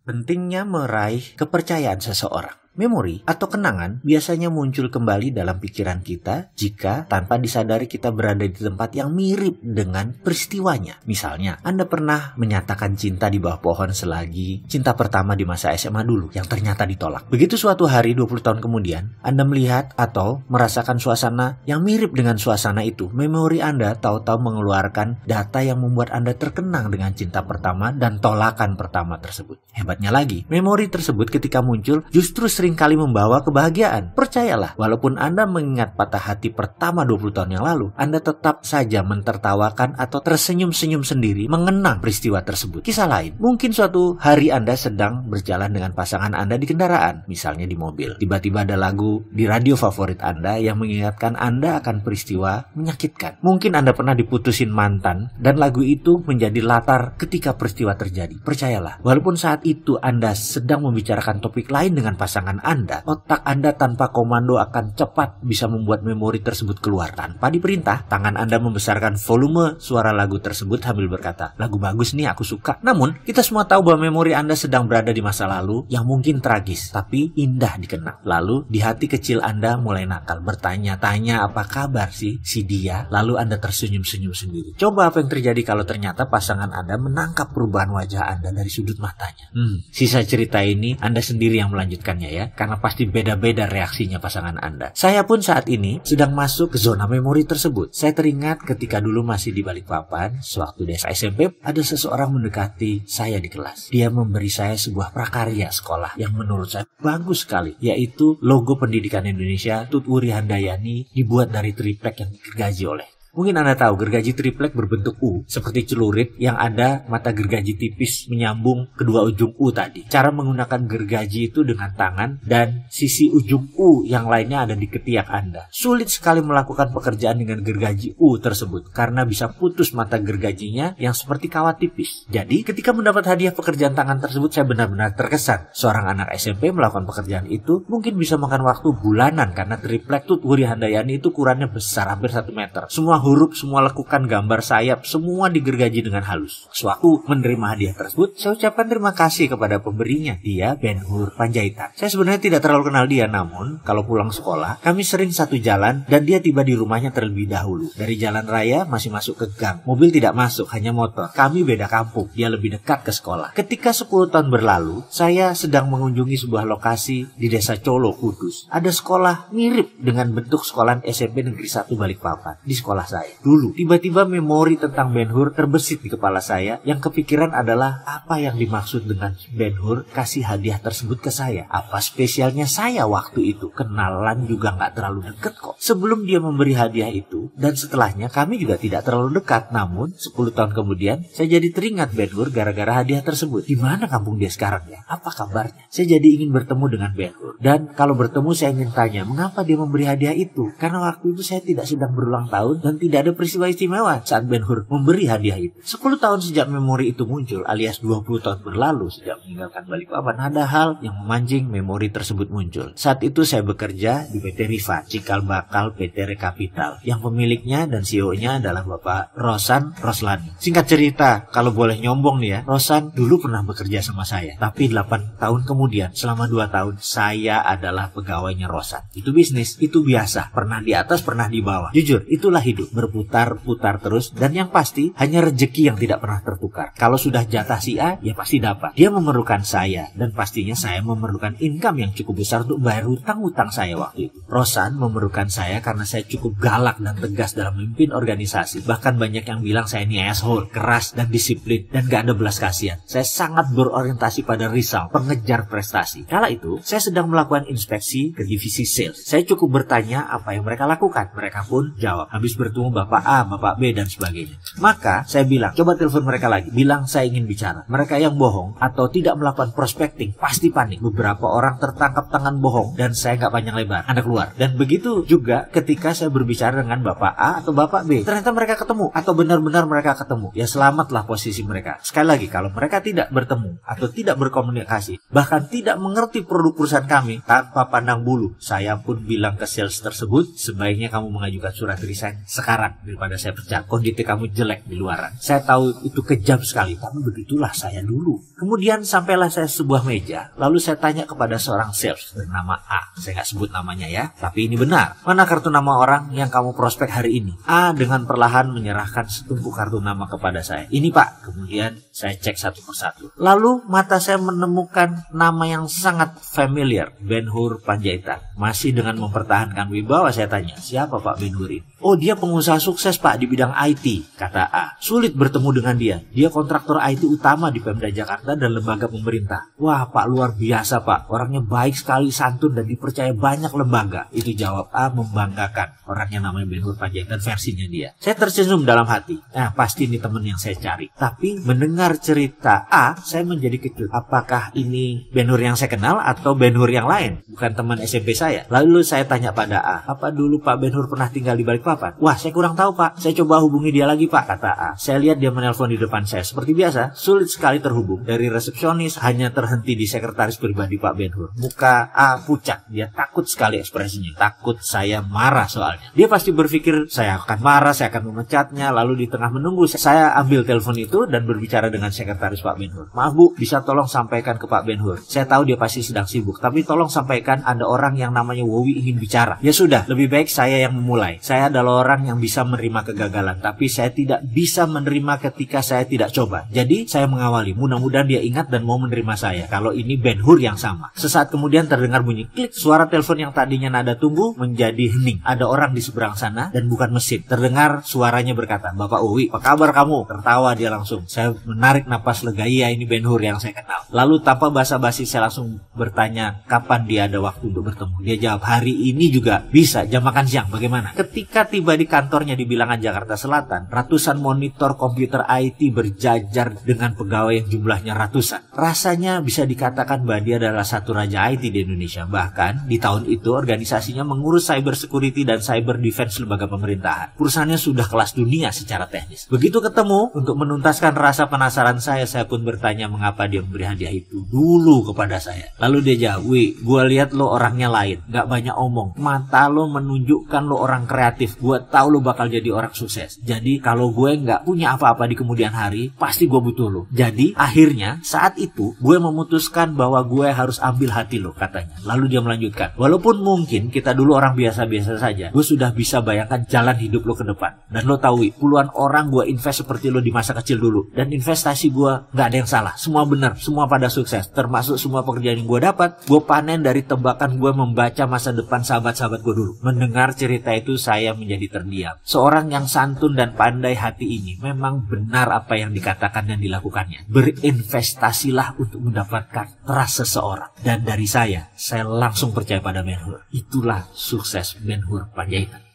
Pentingnya meraih kepercayaan seseorang. Memori atau kenangan biasanya muncul kembali dalam pikiran kita jika tanpa disadari kita berada di tempat yang mirip dengan peristiwanya. Misalnya, Anda pernah menyatakan cinta di bawah pohon selagi cinta pertama di masa SMA dulu yang ternyata ditolak. Begitu suatu hari 20 tahun kemudian, Anda melihat atau merasakan suasana yang mirip dengan suasana itu. Memori Anda tahu-tahu mengeluarkan data yang membuat Anda terkenang dengan cinta pertama dan tolakan pertama tersebut. Hebatnya lagi, memori tersebut ketika muncul justru seringkali membawa kebahagiaan. Percayalah, walaupun Anda mengingat patah hati pertama 20 tahun yang lalu, Anda tetap saja mentertawakan atau tersenyum-senyum sendiri mengenang peristiwa tersebut. Kisah lain, mungkin suatu hari Anda sedang berjalan dengan pasangan Anda di kendaraan, misalnya di mobil. Tiba-tiba ada lagu di radio favorit Anda yang mengingatkan Anda akan peristiwa menyakitkan. Mungkin Anda pernah diputusin mantan dan lagu itu menjadi latar ketika peristiwa terjadi. Percayalah, walaupun saat itu Anda sedang membicarakan topik lain dengan pasangan Anda, otak Anda tanpa komando akan cepat bisa membuat memori tersebut keluar. Tanpa diperintah, tangan Anda membesarkan volume suara lagu tersebut sambil berkata, lagu bagus nih, aku suka. Namun, kita semua tahu bahwa memori Anda sedang berada di masa lalu yang mungkin tragis, tapi indah dikenang. Lalu, di hati kecil Anda mulai nakal, bertanya-tanya apa kabar sih si dia, lalu Anda tersenyum-senyum sendiri. Coba apa yang terjadi kalau ternyata pasangan Anda menangkap perubahan wajah Anda dari sudut matanya. Sisa cerita ini Anda sendiri yang melanjutkannya ya, karena pasti beda-beda reaksinya pasangan Anda. Saya pun saat ini sedang masuk ke zona memori tersebut. Saya teringat ketika dulu masih di Balikpapan, sewaktu di SMP, ada seseorang mendekati saya di kelas. Dia memberi saya sebuah prakarya sekolah yang menurut saya bagus sekali, yaitu logo Pendidikan Indonesia Tut Wuri Handayani dibuat dari triplek yang digergaji oleh. Mungkin Anda tahu, gergaji triplek berbentuk U, seperti celurit yang ada mata gergaji tipis menyambung kedua ujung U tadi. Cara menggunakan gergaji itu dengan tangan dan sisi ujung U yang lainnya ada di ketiak Anda. Sulit sekali melakukan pekerjaan dengan gergaji U tersebut, karena bisa putus mata gergajinya yang seperti kawat tipis. Jadi, ketika mendapat hadiah pekerjaan tangan tersebut, saya benar-benar terkesan. Seorang anak SMP melakukan pekerjaan itu mungkin bisa makan waktu bulanan, karena triplek Tut Wuri Handayani itu ukurannya besar, hampir 1 meter. Semua huruf, semua lekukan, gambar sayap, semua digergaji dengan halus. Sewaktu menerima hadiah tersebut, saya ucapkan terima kasih kepada pemberinya. Dia Ben-Hur Panjaitan. Saya sebenarnya tidak terlalu kenal dia, namun kalau pulang sekolah, kami sering satu jalan dan dia tiba di rumahnya terlebih dahulu. Dari jalan raya masih masuk ke gang. Mobil tidak masuk, hanya motor. Kami beda kampung, dia lebih dekat ke sekolah. Ketika 10 tahun berlalu, saya sedang mengunjungi sebuah lokasi di Desa Colo, Kudus. Ada sekolah mirip dengan bentuk sekolah SMP Negeri 1 Balikpapan. Di sekolah saya dulu, tiba-tiba memori tentang Ben-Hur terbesit di kepala saya. Yang kepikiran adalah apa yang dimaksud dengan Ben-Hur kasih hadiah tersebut ke saya. Apa spesialnya saya waktu itu? Kenalan juga nggak terlalu deket kok. Sebelum dia memberi hadiah itu dan setelahnya kami juga tidak terlalu dekat. Namun 10 tahun kemudian saya jadi teringat Ben-Hur gara-gara hadiah tersebut. Di mana kampung dia sekarang ya? Apa kabarnya? Saya jadi ingin bertemu dengan Ben-Hur. Dan kalau bertemu saya ingin tanya mengapa dia memberi hadiah itu. Karena waktu itu saya tidak sedang berulang tahun dan tidak ada peristiwa istimewa saat Ben-Hur memberi hadiah itu. 10 tahun sejak memori itu muncul, alias 20 tahun berlalu sejak meninggalkan Balikpapan, ada hal yang memancing memori tersebut muncul. Saat itu saya bekerja di PT Riva, cikal bakal PT Rekapital, yang pemiliknya dan CEO-nya adalah Bapak Rosan Roslani. Singkat cerita, kalau boleh nyombong nih ya, Rosan dulu pernah bekerja sama saya, tapi 8 tahun kemudian, selama 2 tahun, saya adalah pegawainya Rosan. Itu bisnis, itu biasa, pernah di atas, pernah di bawah. Jujur, itulah hidup, berputar-putar terus, dan yang pasti hanya rezeki yang tidak pernah tertukar. Kalau sudah jatah si A, ya pasti dapat. Dia memerlukan saya, dan pastinya saya memerlukan income yang cukup besar untuk bayar hutang-hutang saya waktu itu. Rosan memerlukan saya karena saya cukup galak dan tegas dalam memimpin organisasi. Bahkan banyak yang bilang saya ini asshole, keras dan disiplin, dan gak ada belas kasihan. Saya sangat berorientasi pada result, pengejar prestasi. Kala itu, saya sedang melakukan inspeksi ke divisi sales. Saya cukup bertanya apa yang mereka lakukan. Mereka pun jawab. Habis bertemu Bapak A, Bapak B, dan sebagainya. Maka saya bilang, coba telepon mereka lagi. Bilang saya ingin bicara. Mereka yang bohong atau tidak melakukan prospecting pasti panik. Beberapa orang tertangkap tangan bohong dan saya nggak panjang lebar. Anda keluar. Dan begitu juga ketika saya berbicara dengan Bapak A atau Bapak B. Ternyata mereka ketemu atau benar-benar mereka ketemu. Ya selamatlah posisi mereka. Sekali lagi, kalau mereka tidak bertemu atau tidak berkomunikasi, bahkan tidak mengerti produk perusahaan kami tanpa pandang bulu, saya pun bilang ke sales tersebut, sebaiknya kamu mengajukan surat resign sekarang daripada saya pecat. Kondisi kamu jelek di luaran. Saya tahu itu kejam sekali, tapi begitulah saya dulu. Kemudian sampailah saya sebuah meja, lalu saya tanya kepada seorang sales bernama A. Saya nggak sebut namanya ya, tapi ini benar. Mana kartu nama orang yang kamu prospek hari ini? A dengan perlahan menyerahkan setumpuk kartu nama kepada saya. Ini Pak. Kemudian saya cek satu persatu. Lalu mata saya menemukan nama yang sangat familiar, Ben Hur Panjaitan. Masih dengan mempertahankan wibawa saya tanya, siapa Pak Ben Hur ini? Oh, dia pengusaha sukses Pak di bidang IT, kata A. Sulit bertemu dengan dia. Dia kontraktor IT utama di Pemda Jakarta dan lembaga pemerintah. Wah Pak, luar biasa Pak. Orangnya baik sekali, santun dan dipercaya banyak lembaga. Itu jawab A membanggakan. Orangnya namanya Ben Hur Panjaitan versinya dia. Saya tersenyum dalam hati. Nah, pasti ini teman yang saya cari. Tapi mendengar cerita A, saya menjadi kecut. Apakah ini Ben Hur yang saya kenal atau Ben Hur yang lain? Bukan teman SMP saya. Lalu saya tanya pada A, apa dulu Pak Ben Hur pernah tinggal di Balikpapan? Wah, saya kurang tahu Pak. Saya coba hubungi dia lagi Pak, kata A. Saya lihat dia menelpon di depan saya. Seperti biasa, sulit sekali terhubung. Dari resepsionis hanya terhenti di sekretaris pribadi Pak Ben Hur. Muka A pucat. Dia takut sekali ekspresinya. Takut saya marah soalnya. Dia pasti berpikir saya akan marah, saya akan memecatnya. Lalu di tengah menunggu, saya ambil telepon itu dan berbicara dengan sekretaris Pak Ben Hur. Maaf Bu, bisa tolong sampaikan ke Pak Ben Hur. Saya tahu dia pasti sedang sibuk, tapi tolong sampaikan ada orang yang namanya Wowi ingin bicara. Ya sudah, lebih baik saya yang memulai. Saya adalah orang yang bisa menerima kegagalan, tapi saya tidak bisa menerima ketika saya tidak coba. Jadi saya mengawali. Mudah-mudahan dia ingat dan mau menerima saya. Kalau ini Ben Hur yang sama. Sesaat kemudian terdengar bunyi klik. Suara telepon yang tadinya nada tunggu menjadi hening. Ada orang di seberang sana dan bukan mesin. Terdengar suaranya berkata, Bapak Wowi, apa kabar kamu? Tertawa dia langsung. Saya menarik napas lega. Iya, ini Ben Hur yang saya kenal. Lalu tanpa basa-basi saya langsung bertanya kapan dia ada waktu untuk bertemu. Dia jawab, hari ini juga bisa, jam makan siang. Bagaimana? Ketika tiba di kantornya di Bilangan Jakarta Selatan, ratusan monitor komputer IT berjajar dengan pegawai yang jumlahnya ratusan. Rasanya bisa dikatakan bahwa dia adalah satu raja IT di Indonesia. Bahkan di tahun itu organisasinya mengurus cyber security dan cyber defense lembaga pemerintahan. Perusahaannya sudah kelas dunia secara teknis. Begitu ketemu, untuk menuntaskan rasa penasaran saya pun bertanya mengapa dia memberi hadiah itu dulu kepada saya. Lalu dia jawab, Wi, gue lihat lo orangnya lain, gak banyak omong. Mata lo menunjukkan lo orang kreatif. Gue tahu lo bakal jadi orang sukses. Jadi kalau gue nggak punya apa-apa di kemudian hari, pasti gue butuh lo. Jadi akhirnya saat itu gue memutuskan bahwa gue harus ambil hati lo, katanya. Lalu dia melanjutkan, walaupun mungkin kita dulu orang biasa-biasa saja, gue sudah bisa bayangkan jalan hidup lo ke depan. Dan lo tahu, puluhan orang gue invest seperti lo di masa kecil dulu. Dan investasi gue nggak ada yang salah. Semua benar, semua pada sukses. Termasuk semua pekerjaan yang gue dapat, gue panen dari tebakan gue membaca masa depan sahabat-sahabat gue dulu. Mendengar cerita itu saya menjadi terdiam. Seorang yang santun dan pandai hati ini memang benar apa yang dikatakan dan dilakukannya. Berinvestasilah untuk mendapatkan trust seseorang. Dan dari saya langsung percaya pada Ben Hur. Itulah sukses Ben Hur Panjaitan.